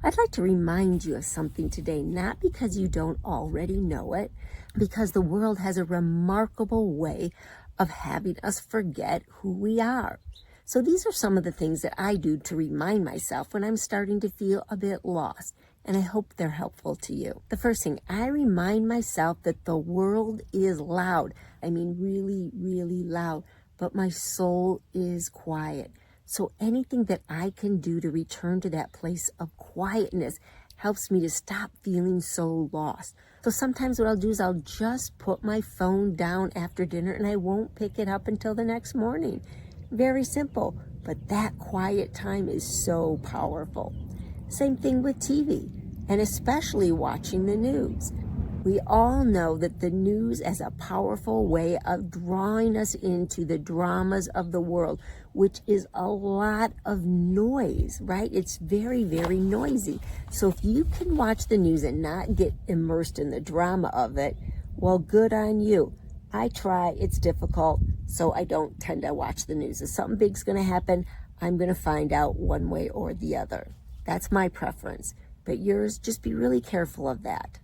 I'd like to remind you of something today, not because you don't already know it, because the world has a remarkable way of having us forget who we are. So these are some of the things that I do to remind myself when I'm starting to feel a bit lost, and I hope they're helpful to you. The first thing, I remind myself that the world is loud. I mean, really, really loud, but my soul is quiet. So anything that I can do to return to that place of quietness helps me to stop feeling so lost. So sometimes what I'll do is I'll just put my phone down after dinner and I won't pick it up until the next morning. Very simple, but that quiet time is so powerful. Same thing with TV, and especially watching the news. We all know that the news is a powerful way of drawing us into the dramas of the world, which is a lot of noise, right? It's very, very noisy. So if you can watch the news and not get immersed in the drama of it, well, good on you. I try, it's difficult, so I don't tend to watch the news. If something big's going to happen, I'm going to find out one way or the other. That's my preference. But yours, just be really careful of that.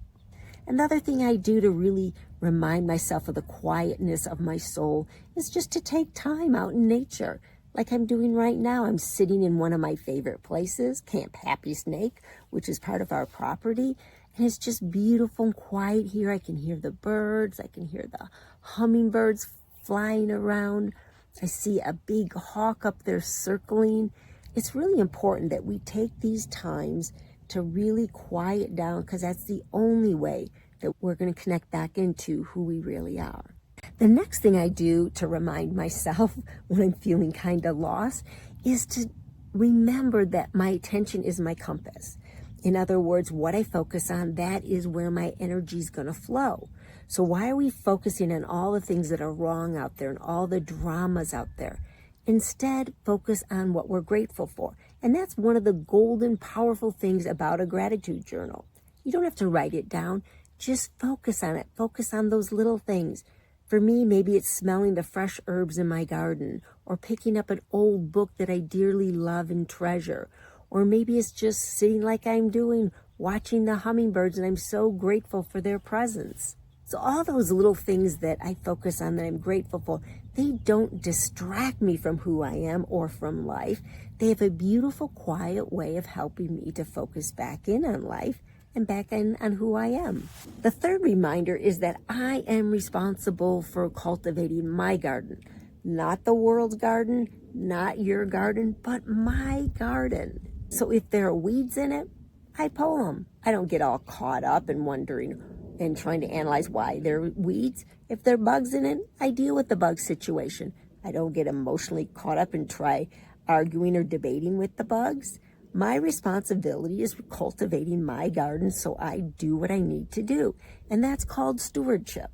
Another thing I do to really remind myself of the quietness of my soul is just to take time out in nature. Like I'm doing right now. I'm sitting in one of my favorite places, Camp Happy Snake, which is part of our property. And it's just beautiful and quiet here. I can hear the birds. I can hear the hummingbirds flying around. I see a big hawk up there circling. It's really important that we take these times to really quiet down, because that's the only way that we're going to connect back into who we really are. The next thing I do to remind myself when I'm feeling kind of lost is to remember that my attention is my compass. In other words, what I focus on, that is where my energy is going to flow. So why are we focusing on all the things that are wrong out there and all the dramas out there? Instead, focus on what we're grateful for. And that's one of the golden, powerful things about a gratitude journal. You don't have to write it down. Just focus on it. Focus on those little things. For me, maybe it's smelling the fresh herbs in my garden, or picking up an old book that I dearly love and treasure. Or maybe it's just sitting like I'm doing, watching the hummingbirds, and I'm so grateful for their presence. So all those little things that I focus on that I'm grateful for, they don't distract me from who I am or from life. They have a beautiful, quiet way of helping me to focus back in on life and back in on who I am. The third reminder is that I am responsible for cultivating my garden. Not the world's garden, not your garden, but my garden. So if there are weeds in it, I pull them. I don't get all caught up in wondering and trying to analyze why there are weeds. If there are bugs in it, I deal with the bug situation. I don't get emotionally caught up and try arguing or debating with the bugs. My responsibility is cultivating my garden, so I do what I need to do. And that's called stewardship.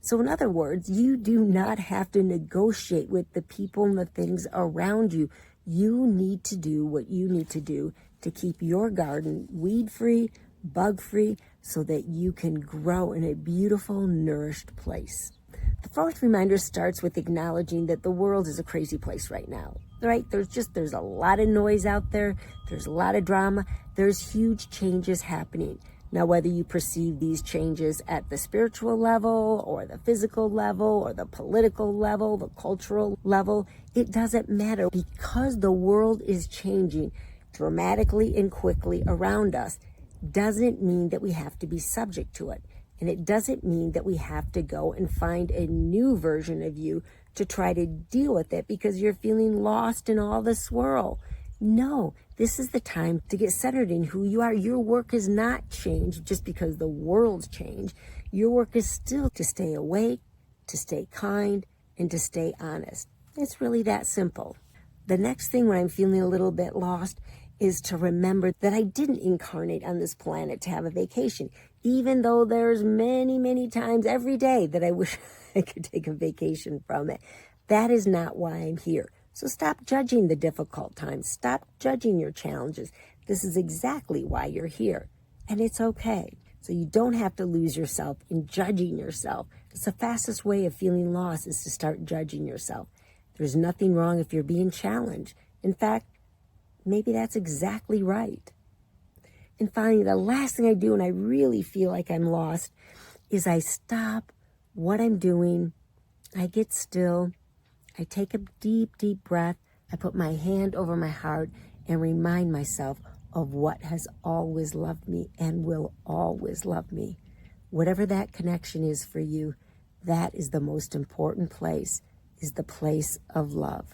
So in other words, you do not have to negotiate with the people and the things around you. You need to do what you need to do to keep your garden weed-free, bug-free, so that you can grow in a beautiful, nourished place. The fourth reminder starts with acknowledging that the world is a crazy place right now, right? There's a lot of noise out there. There's a lot of drama. There's huge changes happening. Now, whether you perceive these changes at the spiritual level or the physical level or the political level, the cultural level, it doesn't matter, because the world is changing dramatically and quickly around us. Doesn't mean that we have to be subject to it. And it doesn't mean that we have to go and find a new version of you to try to deal with it because you're feeling lost in all the swirl. No, this is the time to get centered in who you are. Your work has not changed just because the world's changed. Your work is still to stay awake, to stay kind, and to stay honest. It's really that simple. The next thing when I'm feeling a little bit lost is to remember that I didn't incarnate on this planet to have a vacation, even though there's many, many times every day that I wish I could take a vacation from it. That is not why I'm here. So stop judging the difficult times. Stop judging your challenges. This is exactly why you're here. And it's okay. So you don't have to lose yourself in judging yourself. It's the fastest way of feeling lost is to start judging yourself. There's nothing wrong if you're being challenged. In fact, maybe that's exactly right. And finally, the last thing I do when I really feel like I'm lost is I stop what I'm doing. I get still. I take a deep, deep breath. I put my hand over my heart and remind myself of what has always loved me and will always love me. Whatever that connection is for you, that is the most important place, is the place of love.